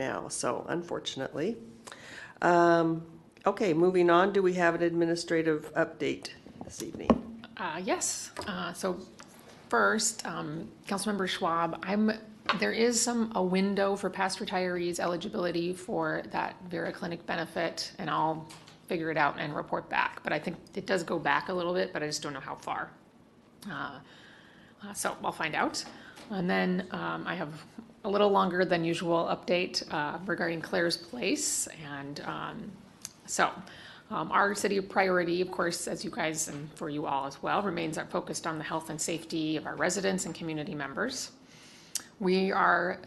now, so unfortunately. Okay, moving on, do we have an administrative update this evening? Yes. So first, Councilmember Schwab, there is a window for past retirees eligibility for that Vera Clinic benefit, and I'll figure it out and report back. But I think it does go back a little bit, but I just don't know how far. So I'll find out. And then I have a little longer than usual update regarding Clare's Place. And our city priority, of course, as you guys and for you all as well, remains focused on the health and safety of our residents and community members. We are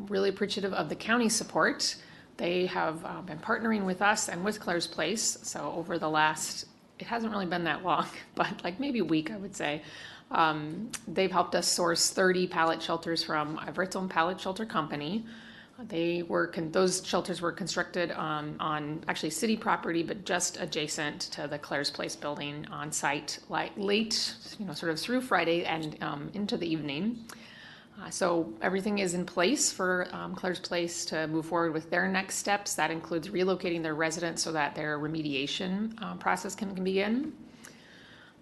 really appreciative of the county's support. They have been partnering with us and with Clare's Place. So over the last, it hasn't really been that long, but like maybe a week, I would say. They've helped us source 30 pallet shelters from Everett Pallet Shelter Company. Those shelters were constructed on actually city property, but just adjacent to the Clare's Place building on site, like late, sort of through Friday and into the evening. So everything is in place for Clare's Place to move forward with their next steps. That includes relocating their residents so that their remediation process can begin.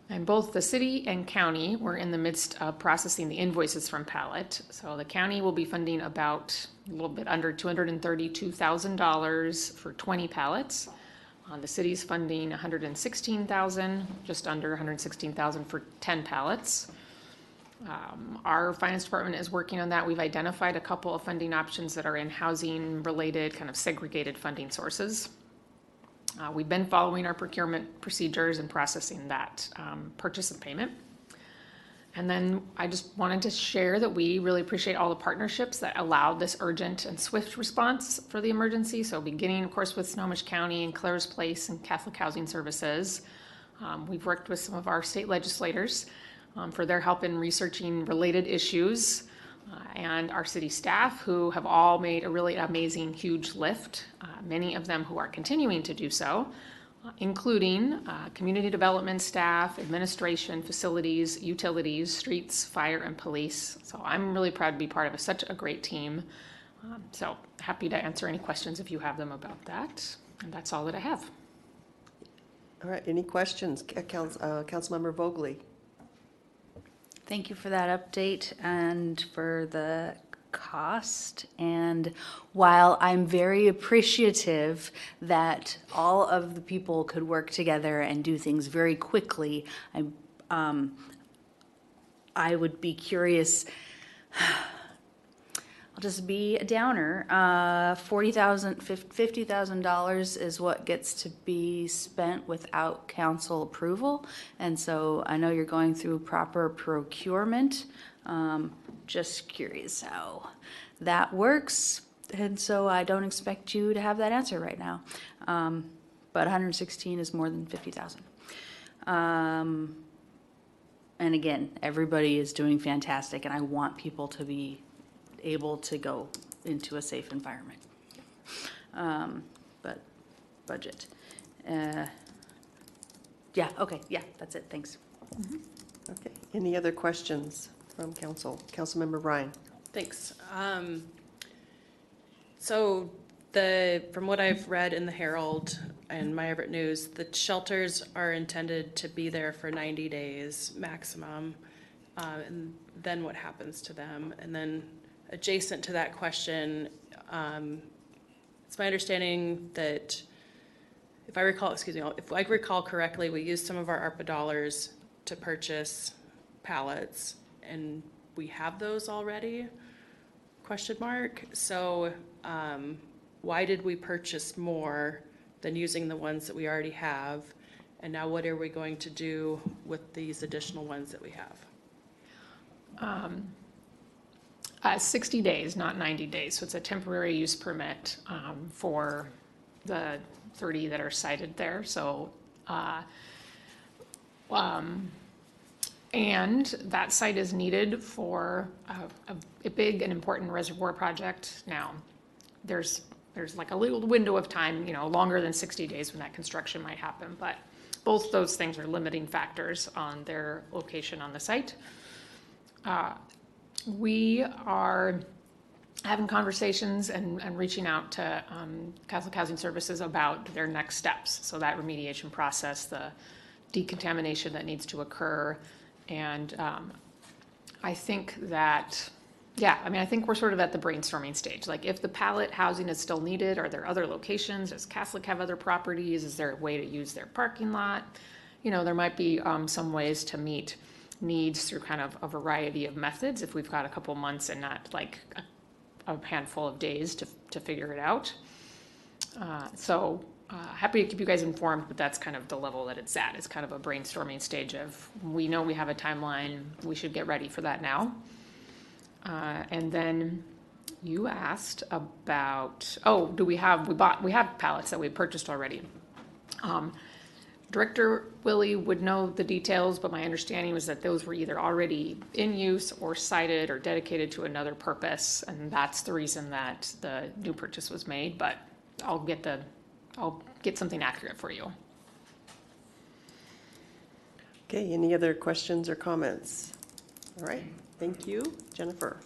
And both the city and county were in the midst of processing the invoices from Pallet. So the county will be funding about a little bit under $232,000 for 20 pallets. The city's funding $116,000, just under $116,000 for 10 pallets. Our finance department is working on that. We've identified a couple of funding options that are in housing related, kind of segregated funding sources. We've been following our procurement procedures and processing that purchase and payment. And then I just wanted to share that we really appreciate all the partnerships that allowed this urgent and swift response for the emergency. So beginning, of course, with Snohomish County and Clare's Place and Catholic Housing Services. We've worked with some of our state legislators for their help in researching related issues. And our city staff, who have all made a really amazing, huge lift, many of them who are continuing to do so, including community development staff, administration, facilities, utilities, streets, fire, and police. So I'm really proud to be part of such a great team. So happy to answer any questions if you have them about that. And that's all that I have. All right, any questions? Councilmember Vogely. Thank you for that update and for the cost. And while I'm very appreciative that all of the people could work together and do things very quickly, I would be curious. I'll just be a downer. $50,000 is what gets to be spent without council approval. And so I know you're going through proper procurement. Just curious how that works. And so I don't expect you to have that answer right now. But 116 is more than 50,000. And again, everybody is doing fantastic, and I want people to be able to go into a safe environment. But budget. Yeah, okay, yeah, that's it, thanks. Mm-hmm. Okay, any other questions from council? Councilmember Ryan. Thanks. So from what I've read in the Herald and my Everett News, the shelters are intended to be there for 90 days maximum. And then what happens to them? And then adjacent to that question, it's my understanding that if I recall correctly, we used some of our ARPA dollars to purchase pallets, and we have those already? ? So why did we purchase more than using the ones that we already have? And now what are we going to do with these additional ones that we have? 60 days, not 90 days. So it's a temporary use permit for the 30 that are cited there. So, and that site is needed for a big and important reservoir project. Now, there's like a little window of time, longer than 60 days when that construction might happen. But both those things are limiting factors on their location on the site. We are having conversations and reaching out to Catholic Housing Services about their next steps. So that remediation process, the decontamination that needs to occur. And I think that, yeah, I mean, I think we're sort of at the brainstorming stage. Like, if the pallet housing is still needed, are there other locations? Does Catholic have other properties? Is there a way to use their parking lot? You know, there might be some ways to meet needs through kind of a variety of methods if we've got a couple months and not like a handful of days to figure it out. Happy to keep you guys informed, but that's kind of the level that it's at. It's kind of a brainstorming stage of, we know we have a timeline, we should get ready for that now. And then you asked about, we have pallets that we purchased already. Director Willie would know the details, but my understanding was that those were either already in use or cited or dedicated to another purpose, and that's the reason that the new purchase was made, but I'll get something accurate for you. Okay, any other questions or comments? All right, thank you. Jennifer?